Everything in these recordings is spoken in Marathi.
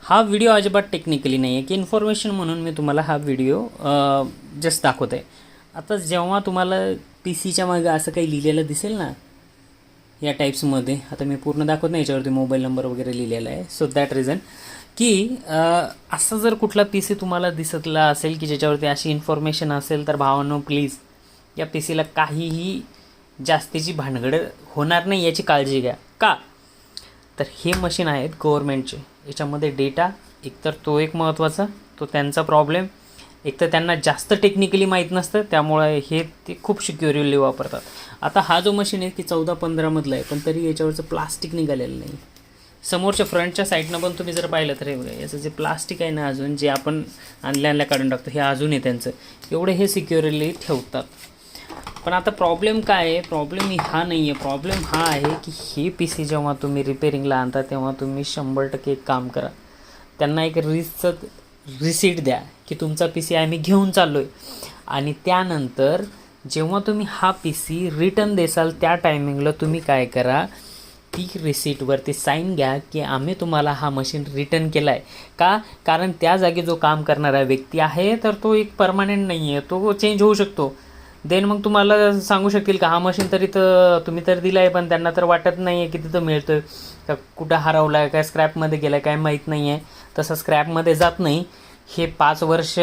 हा व्हिडिओ अजिबात टेक्निकली नाही आहे की इन्फॉर्मेशन म्हणून मी तुम्हाला हा व्हिडिओ जस्ट दाखवत आहे. आता जेव्हा तुम्हाला पी सीच्या मागे असं काही लिहिलेलं दिसेल ना या टाईप्समध्ये, आता मी पूर्ण दाखवत नाही, याच्यावरती मोबाईल नंबर वगैरे लिहिलेला आहे. सो दॅट रिझन की असं जर कुठला पी सी तुम्हाला दिसतला असेल की ज्याच्यावरती अशी इन्फॉर्मेशन असेल तर भावांनो प्लीज या पी सीला काहीही जास्तीची भानगड होणार नाही याची काळजी घ्या. का तर हे मशीन आहेत गव्हर्मेंटचे, याच्यामध्ये डेटा एकतर तो एक महत्त्वाचा, तो त्यांचा प्रॉब्लेम. एकतर त्यांना जास्त टेक्निकली माहीत नसतं, त्यामुळे हे ते खूप सिक्युअरली वापरतात. आता हा जो मशीन आहे ती 14-15मधला आहे, पण तरी याच्यावरचं प्लास्टिक निघालेलं नाही. समोरच्या फ्रंटच्या साईडनं पण तुम्ही जर पाहिलं तर हे बघा, याचं जे प्लास्टिक आहे ना अजून जे आपण आणल्या काढून टाकतो हे अजून आहे त्यांचं, एवढे हे सिक्युअरली ठेवतात. पण आता प्रॉब्लेम काय आहे, प्रॉब्लेम हा नाही आहे, प्रॉब्लेम हा आहे की हे पी सी जेव्हा तुम्ही रिपेरिंगला आणता तेव्हा तुम्ही 100% एक काम करा, त्यांना एक रिसीट द्या की तुमचा पी सी आम्ही घेऊन चाललो आहे. आणि त्यानंतर जेव्हा तुम्ही हा पी सी रिटर्न देसाल त्या टायमिंगला तुम्ही काय करा, ती रिसीटवरती साईन घ्या की आम्ही तुम्हाला हा मशीन रिटर्न केला आहे. का? कारण त्या जागी जो काम करणारा व्यक्ती आहे तर तो एक परमानंट नाही आहे, तो चेंज होऊ शकतो. देन मग तुम्हाला सांगू शकतील का हा मशीन तरी तर तुम्ही तर दिला आहे, पण त्यांना तर वाटत नाही आहे की तिथं मिळतं आहे का, कुठं हरवला आहे काय, स्क्रॅपमध्ये गेला आहे काय माहीत नाही आहे. तसं स्क्रॅपमध्ये जात नाही. हे 5 वर्ष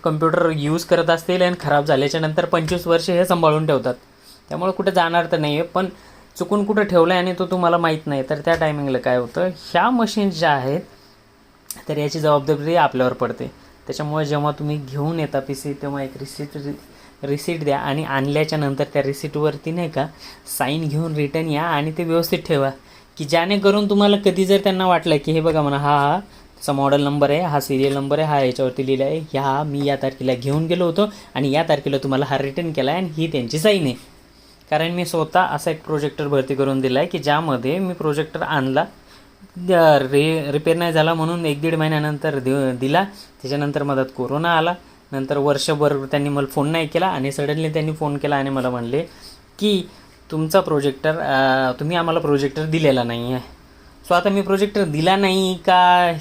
कम्प्युटर यूज करत असतील आणि खराब झाल्याच्या नंतर 25 वर्ष हे सांभाळून ठेवतात, त्यामुळे कुठं जाणार तर नाही आहे. पण चुकून कुठं ठेवलं आहे आणि तो तुम्हाला माहीत नाही, तर त्या टायमिंगला काय होतं, ह्या मशीन्स ज्या आहेत तर याची जबाबदारी आपल्यावर पडते. त्याच्यामुळे जेव्हा तुम्ही घेऊन येता पी सी तेव्हा एक रिसीट द्या आणि आणल्याच्या नंतर त्या रिसीटवरती नाही का साईन घेऊन रिटर्न या आणि ते व्यवस्थित ठेवा, की जेणेकरून तुम्हाला कधी जर त्यांना वाटलं की हे बघा म्हणा हा त्याचा मॉडेल नंबर आहे, हा सिरियल नंबर आहे, हा याच्यावरती लिहिला आहे, ह्या मी या तारखेला घेऊन गेलो होतो आणि या तारखेला तुम्हाला हा रिटर्न केला आहे आणि ही त्यांची साईन आहे. कारण मी स्वतः असा एक प्रोजेक्टर भरती करून दिला आहे की ज्यामध्ये मी प्रोजेक्टर आणला, रिपेअर नाही झाला म्हणून 1-1.5 महिन्यानंतर दिला. त्याच्यानंतर मधात कोरोना आला, नंतर वर्षभर त्यांनी मला फोन नाही केला आणि सडनली त्यांनी फोन केला आणि मला म्हणले की तुमचा प्रोजेक्टर तुम्ही आम्हाला प्रोजेक्टर दिलेला नाही आहे. सो आता मी प्रोजेक्टर दिला नाही का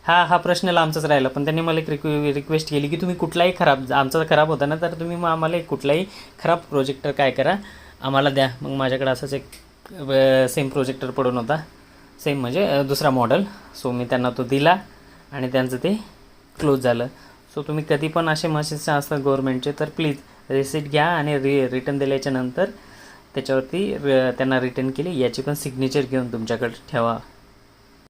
हा प्रश्न लांबचाच राहिला. पण त्यांनी मला एक रिक्वेस्ट केली की तुम्ही कुठलाही आमचा खराब होता ना, तर तुम्ही मग आम्हाला एक कुठलाही खराब प्रोजेक्टर काय करा आम्हाला द्या. मग माझ्याकडे असंच एक सेम प्रोजेक्टर पडून होता, सेम म्हणजे दुसरा मॉडेल. सो मी त्यांना तो दिला आणि त्यांचं ते क्लोज झालं. सो तुम्ही कधी पण असे मशीन्स असतात गव्हर्मेंटचे तर प्लीज रिसीट घ्या आणि रिटर्न दिल्याच्या नंतर त्याच्यावरती त्यांना रिटर्न केली याची पण सिग्नेचर घेऊन तुमच्याकडे ठेवा.